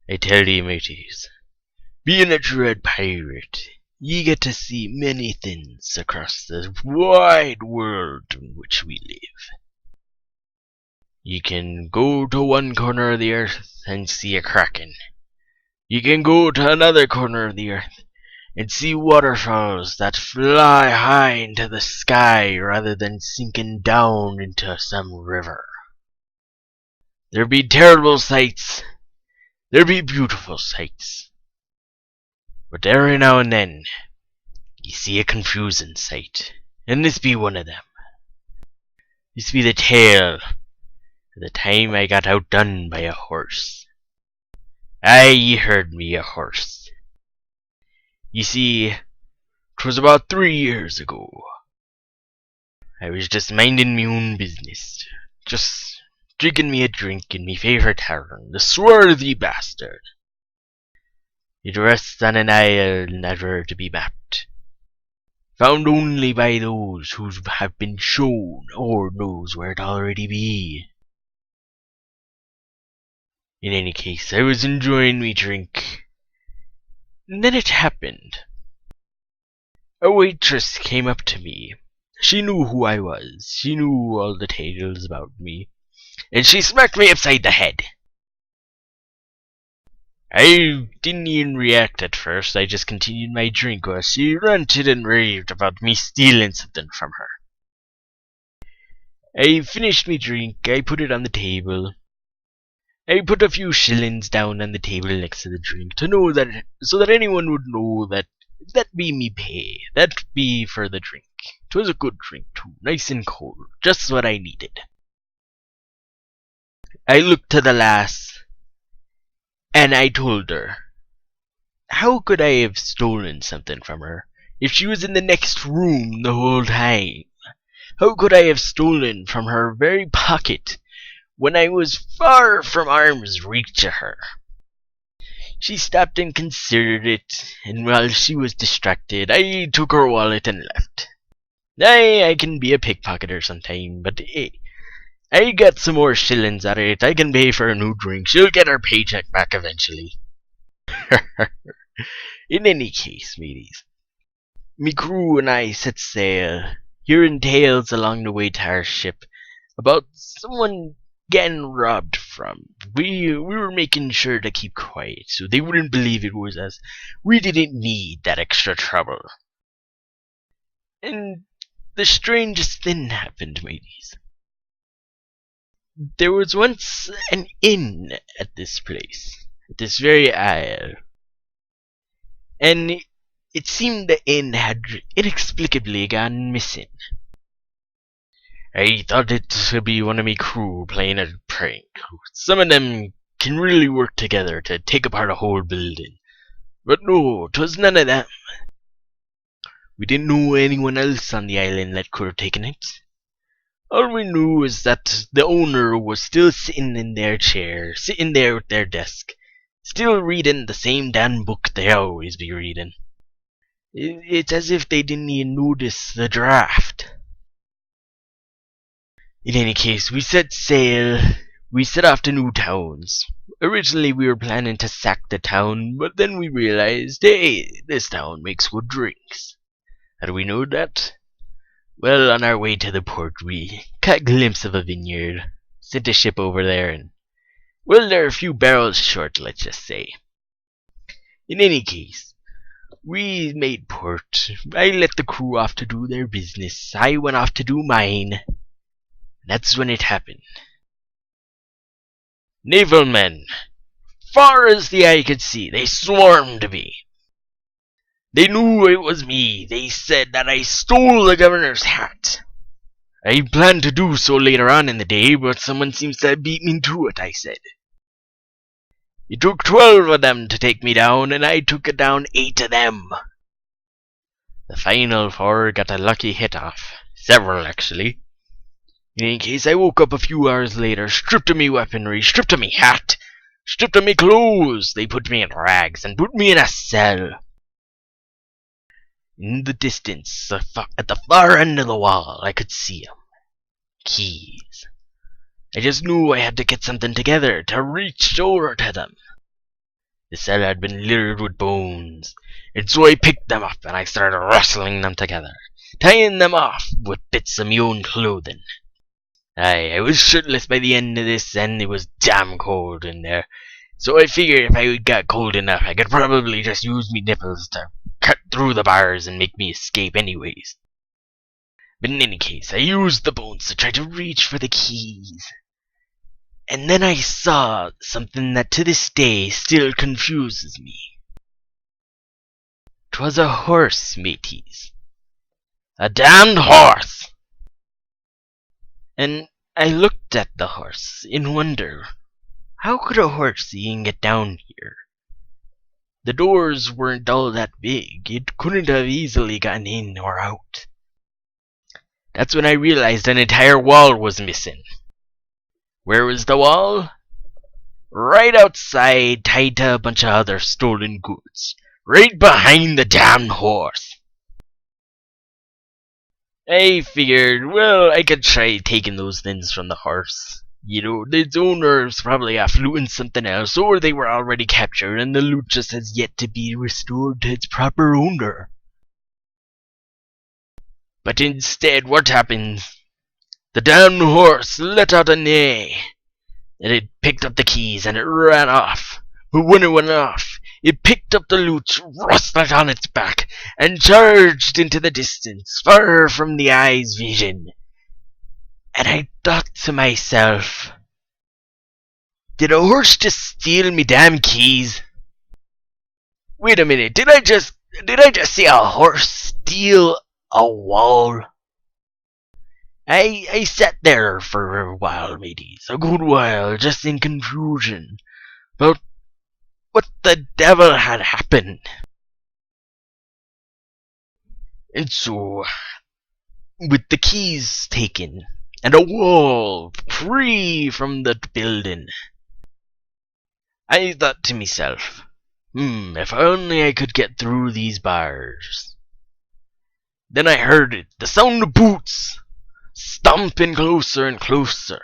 I tell ye, mateys, being a dread pirate, ye get to see many things across the wide world in which we live. Ye can go to one corner of the earth and see a kraken. Ye can go to another corner of the earth and see waterfalls that fly high into the sky rather than sinking down into some river. There be terrible sights, there be beautiful sights, but every now and then ye see a confusing sight, and this be one of them. This be the tale of the time I got outdone by a horse. Aye, ye heard me, a horse. You see, 'twas about 3 years ago. I was just minding me own business, just drinking me a drink in me favourite tavern, the swarthy bastard. It rests on an isle never to be mapped, found only by those who have been shown or knows where it already be. In any case, I was enjoying me drink, and then it happened. A waitress came up to me. She knew who I was. She knew all the tales about me. And she smacked me upside the head. I didn't even react at first. I just continued my drink while she ranted and raved about me stealing something from her. I finished my drink. I put it on the table. I put a few shillings down on the table next to the drink to know that, so that anyone would know that be me pay. That be for the drink. 'Twas a good drink too, nice and cold, just what I needed. I looked to the lass, and I told her, how could I have stolen something from her if she was in the next room the whole time? How could I have stolen from her very pocket when I was far from arm's reach of her? She stopped and considered it, and while she was distracted, I took her wallet and left. I can be a pickpocketer sometime, but I got some more shillings out of it. I can pay for a new drink. She'll get her paycheck back eventually. In any case, mateys, me crew and I set sail, hearing tales along the way to our ship about someone getting robbed from. We were making sure to keep quiet so they wouldn't believe it was us. We didn't need that extra trouble. And the strangest thing happened, mateys. There was once an inn at this place, at this very isle, and it seemed the inn had inexplicably gone missing. I thought it would be one of me crew playing a prank. Some of them can really work together to take apart a whole building. But no, 'twas none of them. We didn't know anyone else on the island that could have taken it. All we knew is that the owner was still sitting in their chair, sitting there at their desk, still reading the same damn book they always be reading. It's as if they didn't even notice the draft. In any case, we set sail. We set off to new towns. Originally we were planning to sack the town, but then we realized, hey, this town makes good drinks. Had we known that? Well, on our way to the port, we caught a glimpse of a vineyard, sent a ship over there, and, well, they're a few barrels short, let's just say. In any case, we made port. I let the crew off to do their business. I went off to do mine. That's when it happened. Naval men, far as the eye could see, they swarmed me. They knew it was me. They said that I stole the governor's hat. I planned to do so later on in the day, but someone seems to have beat me to it, I said. It took 12 of them to take me down, and I took it down 8 of them. The final 4 got a lucky hit off. Several, actually. In any case, I woke up a few hours later, stripped of me weaponry, stripped of me hat, stripped of me clothes. They put me in rags and put me in a cell. In the distance, at the far end of the wall, I could see them. Keys. I just knew I had to get something together to reach over to them. The cell had been littered with bones, and so I picked them up and I started rustling them together, tying them off with bits of my own clothing. Aye, I was shirtless by the end of this, and it was damn cold in there. So I figured if I got cold enough, I could probably just use me nipples to cut through the bars and make me escape anyways. But in any case, I used the bones to try to reach for the keys. And then I saw something that to this day still confuses me. 'Twas a horse, mateys. A damned horse! And I looked at the horse in wonder. How could a horse even get down here? The doors weren't all that big. It couldn't have easily gotten in or out. That's when I realized an entire wall was missing. Where was the wall? Right outside, tied to a bunch of other stolen goods. Right behind the damned horse. I figured, well, I could try taking those things from the horse. You know, its owner's probably off looting something else, or they were already captured and the loot just has yet to be restored to its proper owner. But instead, what happens? The damned horse let out a neigh, and it picked up the keys and it ran off. But when it went off, it picked up the loot, rustled on its back, and charged into the distance, far from the eye's vision. And I thought to myself, did a horse just steal me damn keys? Wait a minute, did I just see a horse steal a wall? I sat there for a while, mateys, a good while, just in confusion about what the devil had happened. And so, with the keys taken, and a wall free from the building, I thought to myself, if only I could get through these bars. Then I heard it, the sound of boots, stomping closer and closer.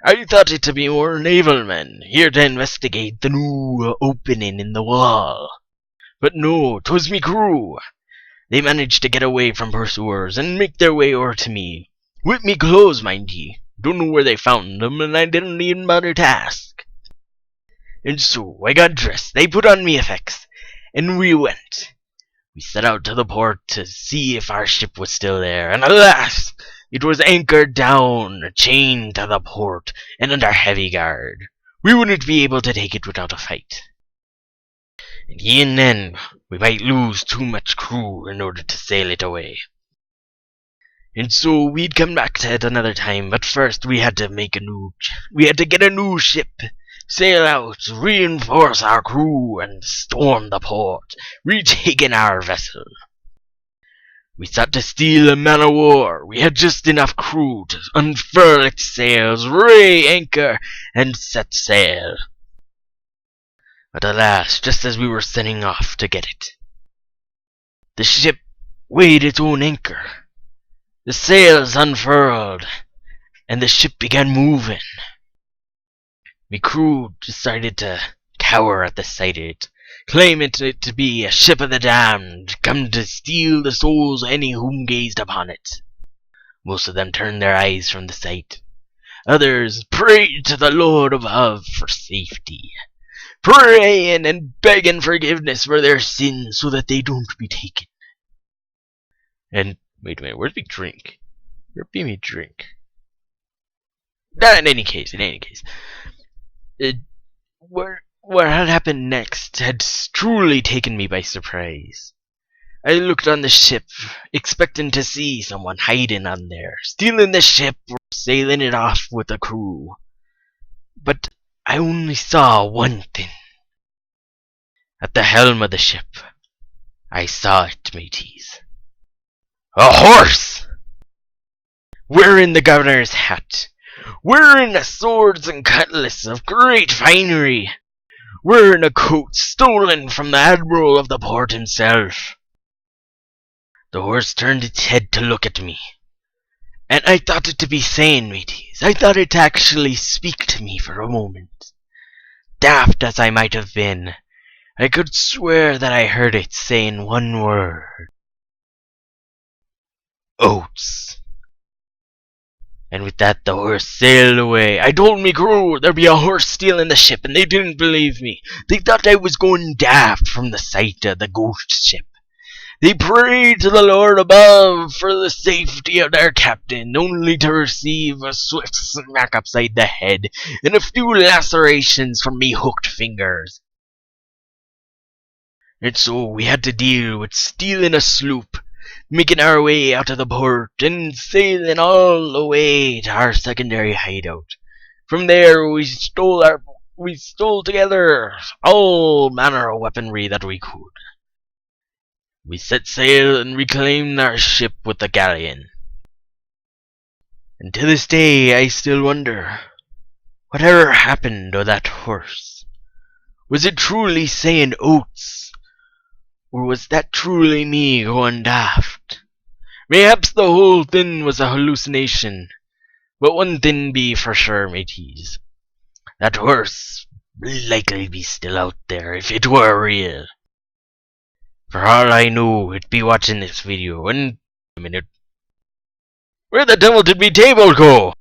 I thought it to be more naval men, here to investigate the new opening in the wall. But no, 'twas me crew. They managed to get away from pursuers and make their way over to me. With me clothes, mind ye. Don't know where they found them, and I didn't even bother to ask. And so I got dressed, they put on me effects, and we went. We set out to the port to see if our ship was still there, and alas! It was anchored down, chained to the port, and under heavy guard. We wouldn't be able to take it without a fight. And even then, we might lose too much crew in order to sail it away. And so we'd come back to it another time, but first we had to get a new ship, sail out, reinforce our crew, and storm the port, retaking our vessel. We sought to steal a man-of-war. We had just enough crew to unfurl its sails, weigh anchor, and set sail. But alas, just as we were setting off to get it, the ship weighed its own anchor. The sails unfurled, and the ship began moving. My crew decided to cower at the sight of it, claiming it to be a ship of the damned, come to steal the souls of any whom gazed upon it. Most of them turned their eyes from the sight. Others prayed to the Lord above for safety, praying and begging forgiveness for their sins so that they don't be taken. And wait a minute, where's me drink? Where'd be me drink? In any case, what had happened next had truly taken me by surprise. I looked on the ship, expecting to see someone hiding on there, stealing the ship or sailing it off with the crew. But I only saw one thing. At the helm of the ship, I saw it, mateys. A horse! Wearing the governor's hat, wearing the swords and cutlass of great finery, wearing a coat stolen from the admiral of the port himself. The horse turned its head to look at me, and I thought it to be saying, mateys, I thought it to actually speak to me for a moment. Daft as I might have been, I could swear that I heard it saying one word. Oats. And with that the horse sailed away. I told me crew there'd be a horse stealing the ship, and they didn't believe me. They thought I was going daft from the sight of the ghost ship. They prayed to the Lord above for the safety of their captain, only to receive a swift smack upside the head and a few lacerations from me hooked fingers. And so we had to deal with stealing a sloop, making our way out of the port, and sailing all the way to our secondary hideout. From there we stole together all manner of weaponry that we could. We set sail and reclaimed our ship with the galleon. And to this day I still wonder, whatever happened to that horse? Was it truly saying oats? Or was that truly me going daft? Mayhaps the whole thing was a hallucination, but one thing be for sure, mateys. That horse will likely be still out there if it were real. For all I know, it'd be watching this video, and a minute. Where the devil did me table go?